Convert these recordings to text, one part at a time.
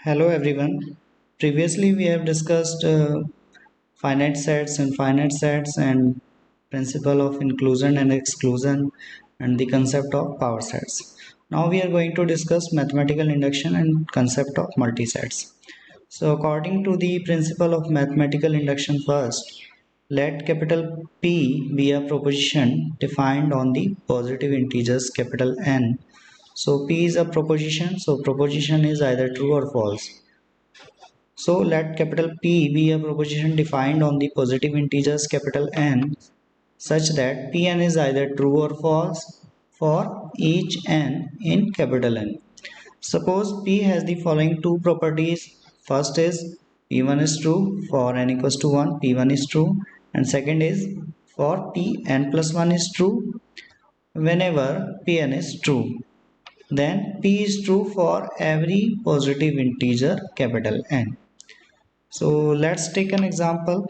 Hello everyone. Previously we have discussed finite sets and principle of inclusion and exclusion and the concept of power sets. Now we are going to discuss mathematical induction and concept of multisets. So according to the principle of mathematical induction first, let capital P be a proposition defined on the positive integers capital N. So P is a proposition, so proposition is either true or false. So let capital P be a proposition defined on the positive integers capital N such that Pn is either true or false for each n in capital N. Suppose P has the following two properties. First is P1 is true for n equals to 1, P1 is true, and second is for Pn plus 1 is true whenever Pn is true. Then P is true for every positive integer capital N. So let's take an example.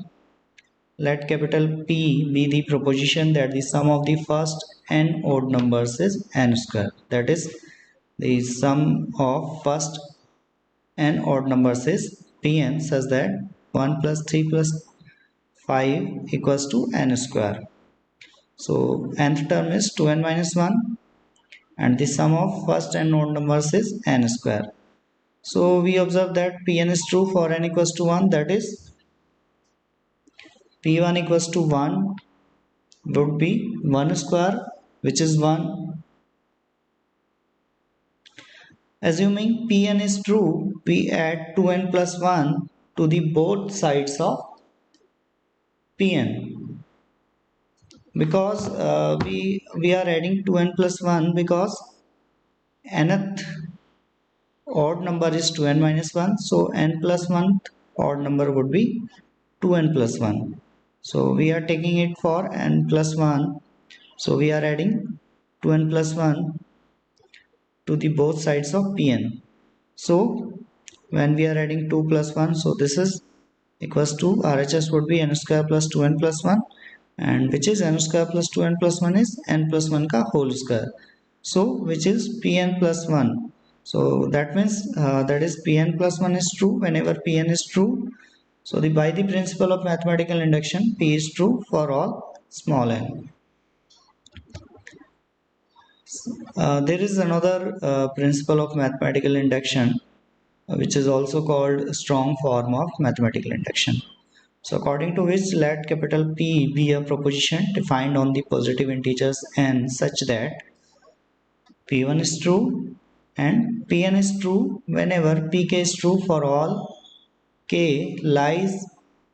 Let capital P be the proposition that the sum of the first n odd numbers is n square. That is, the sum of first n odd numbers is Pn such that 1 plus 3 plus 5 equals to n square. So nth term is 2n minus 1 and the sum of first n odd numbers is n square. So we observe that Pn is true for n equals to 1, that is P1 equals to 1 would be 1 square, which is 1. Assuming Pn is true, we add 2n plus 1 to the both sides of Pn because we are adding 2n plus 1 because nth odd number is 2n minus 1, so n plus 1 odd number would be 2n plus 1. So we are taking it for n plus 1, so we are adding 2n plus 1 to the both sides of Pn. So when we are adding 2 plus 1, so this is equals to RHS would be n square plus 2n plus 1, and which is n square plus 2n plus 1 is n plus 1 ka whole square, so which is Pn plus 1. So that means that is Pn plus 1 is true whenever Pn is true. So by the principle of mathematical induction, P is true for all small n. There is another principle of mathematical induction which is also called strong form of mathematical induction. So according to which let capital P be a proposition defined on the positive integers n such that P1 is true and Pn is true whenever Pk is true for all k lies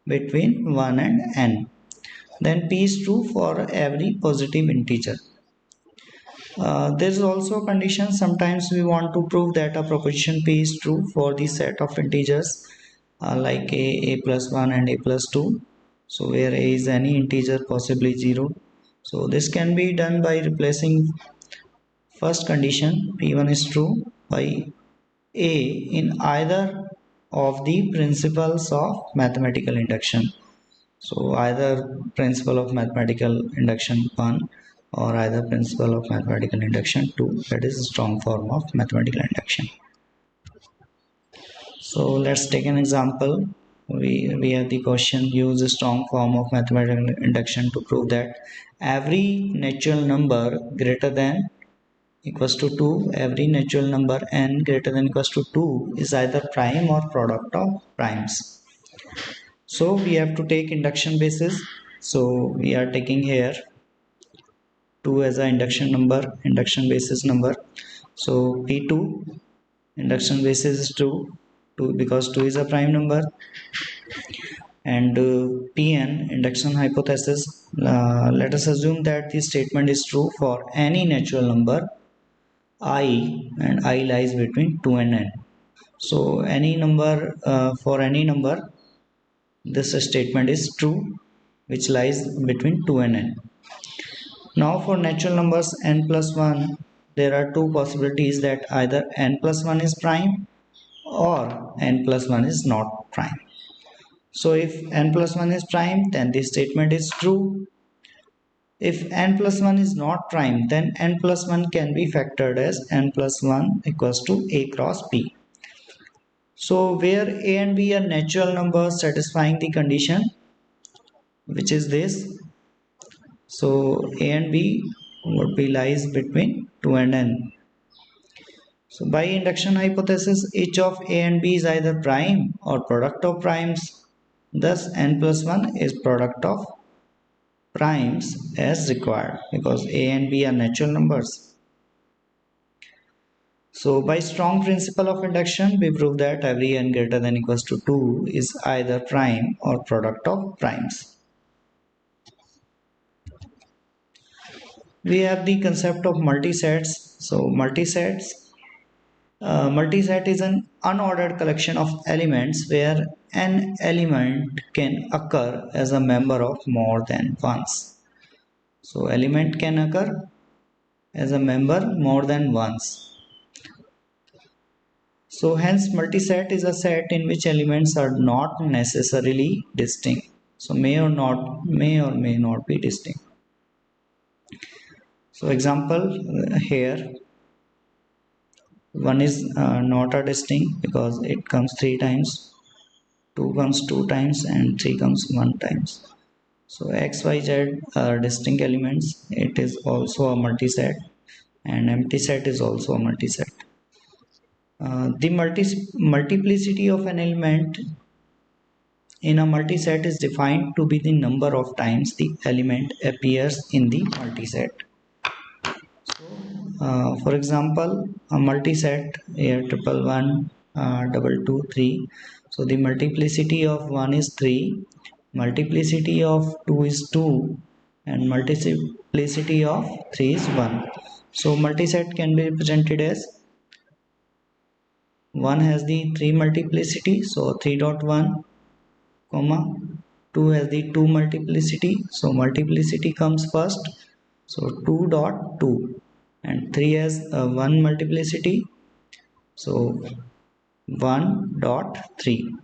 between 1 and n. Then P is true for every positive integer. There is also a condition. Sometimes we want to prove that a proposition P is true for the set of integers like a plus 1 and a plus 2. So where a is any integer, possibly 0. So this can be done by replacing first condition P1 is true by a in either of the principles of mathematical induction. So either principle of mathematical induction 1 or either principle of mathematical induction 2, that is a strong form of mathematical induction. So let's take an example. We have the question, use a strong form of mathematical induction to prove that every natural number greater than equals to 2, every natural number n greater than equals to 2 is either prime or product of primes. So we have to take induction basis. So we are taking here 2 as a induction basis number. So P2 induction basis is 2 because 2 is a prime number, and Pn induction hypothesis, let us assume that the statement is true for any natural number I, and I lies between 2 and n. So any number, for any number this statement is true which lies between 2 and n. Now for natural numbers n plus 1, there are two possibilities that either n plus 1 is prime or n plus 1 is not prime. So if n plus 1 is prime, then this statement is true. If n plus 1 is not prime, then n plus 1 can be factored as n plus 1 equals to a cross p. So where a and b are natural numbers satisfying the condition, which is this, so a and b would be lies between 2 and n. So by induction hypothesis, each of a and b is either prime or product of primes. Thus n plus 1 is product of primes as required, because a and b are natural numbers. So by strong principle of induction, we prove that every n greater than equals to 2 is either prime or product of primes. We have the concept of multisets. So multiset is an unordered collection of elements where an element can occur as a member of more than once. So element can occur as a member more than once. So hence multiset is a set in which elements are not necessarily distinct. So may or may not be distinct. So example here, one is not a distinct because it comes 3 times, 2 comes 2 times, and 3 comes 1 times. So x, y, z are distinct elements. It is also a multiset, and empty set is also a multiset. The multiplicity of an element in a multiset is defined to be the number of times the element appears in the multiset. For example, a multiset here triple one, double two, three. So the multiplicity of 1 is 3, multiplicity of 2 is 2, and multiplicity of 3 is 1. So multiset can be represented as 1 has the 3 multiplicity, so 3.1, comma 2 has the 2 multiplicity, so multiplicity comes first, so 2.2, and 3 has 1 multiplicity, so 1.3.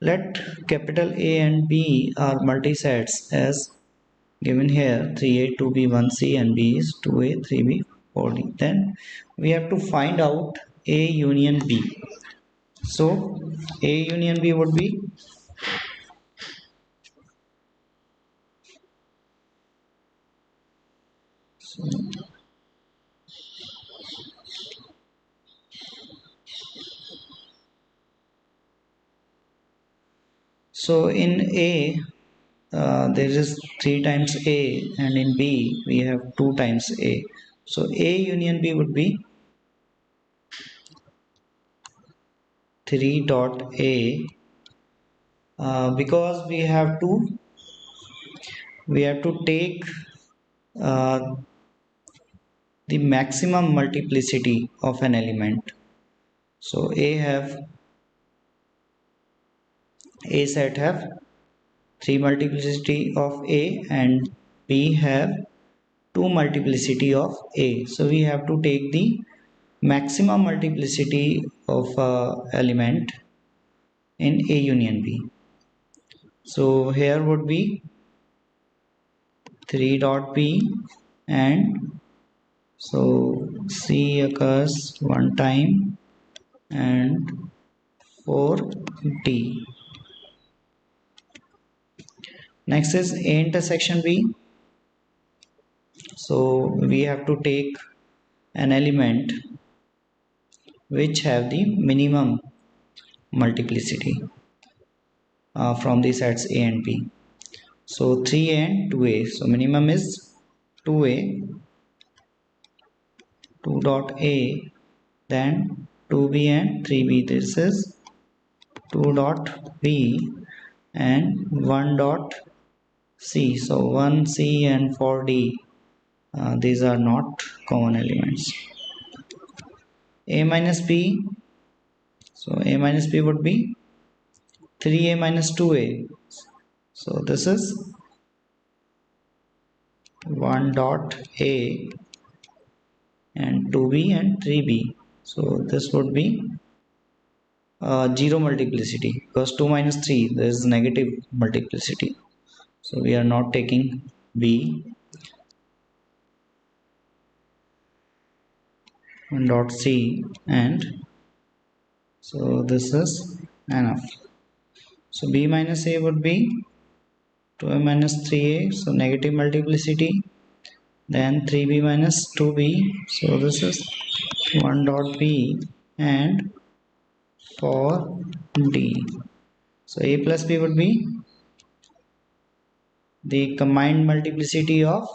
Let capital A and B are multisets as given here, 3A, 2B, 1C, and B is 2A, 3B, 4D. Then we have to find out A union B. So A union B would be, so in A there is 3 times A, and in B we have 2 times A. So A union B would be 3 dot A, because we have to take uh, the maximum multiplicity of an element. So A set have 3 multiplicity of A, and B have 2 multiplicity of A. So we have to take the maximum multiplicity of element in A union B. So here would be 3 dot B, and so C occurs 1 time, and 4D. Next is A intersection B. So we have to take an element which have the minimum multiplicity from the sets A and B. So 3A and 2A. So minimum is 2A, 2 dot A, then 2B and 3B. This is 2 dot B and 1 dot C. So 1C and 4D. These are not common elements. A minus B. So A minus B would be 3A minus 2A. So this is 1 dot A and 2B and 3B. So this would be 0 multiplicity, because 2 minus 3 there is negative multiplicity. So we are not taking B. 1 dot C and So this is enough. So b minus a would be 2a minus 3a, so negative multiplicity, then 3b minus 2b, so this is 1 dot b, and for d, so a plus b would be the combined multiplicity of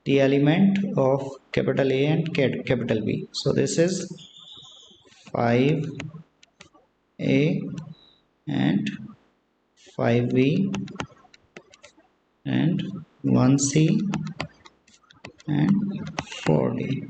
the element of capital A and capital B. So this is 5a and 5b and 1c and 4d.